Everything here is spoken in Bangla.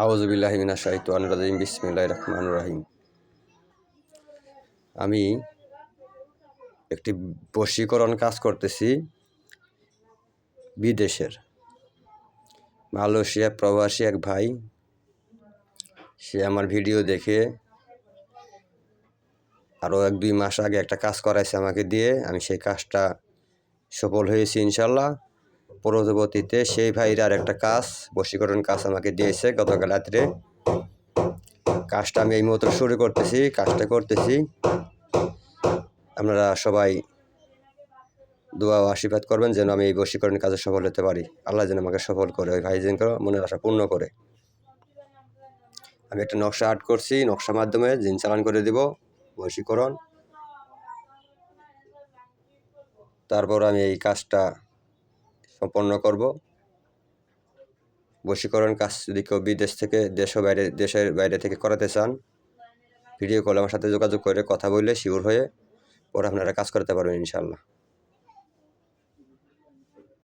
আউযুবিল্লাহি মিনাশ শাইতানির রাজিম বিসমিল্লাহির রহমানির রহিম। আমি একটি বশীকরণ কাজ করতেছি বিদেশের মালয়েশিয়া প্রবাসী এক ভাই। সে আমার ভিডিও দেখে আরও 1-2 মাস আগে একটা কাজ করাইছে আমাকে দিয়ে। আমি সেই কাজটা সফল হয়েছি ইনশাল্লাহ। পরবর্তীতে সেই ভাইয়ের আর একটা কাজ বশীকরণ কাজ আমাকে দিয়েছে গতকাল রাত্রে। কাজটা আমি এই মুহূর্তে শুরু করতেছি, কাজটা করতেছি। আপনারা সবাই দোয়া ও আশীর্বাদ করবেন যেন আমি এই বশীকরণ কাজে সফল হতে পারি। আল্লাহ যেন আমাকে সফল করে, ওই ভাই যেন মনের আশা পূর্ণ করে। আমি একটা নকশা আর্ট করছি, নকশার মাধ্যমে জিন চালান করে দিব বশীকরণ। তারপর আমি এই কাজটা সম্পন্ন করব। বশীকরণ কাজ যদি কেউ বিদেশ থেকে দেশের বাইরে থেকে করাতে চান, ভিডিও কলে আমার সাথে যোগাযোগ করে কথা বললে শিওর হয়ে পরে আপনারা কাজ করতে পারবেন ইনশাআল্লাহ।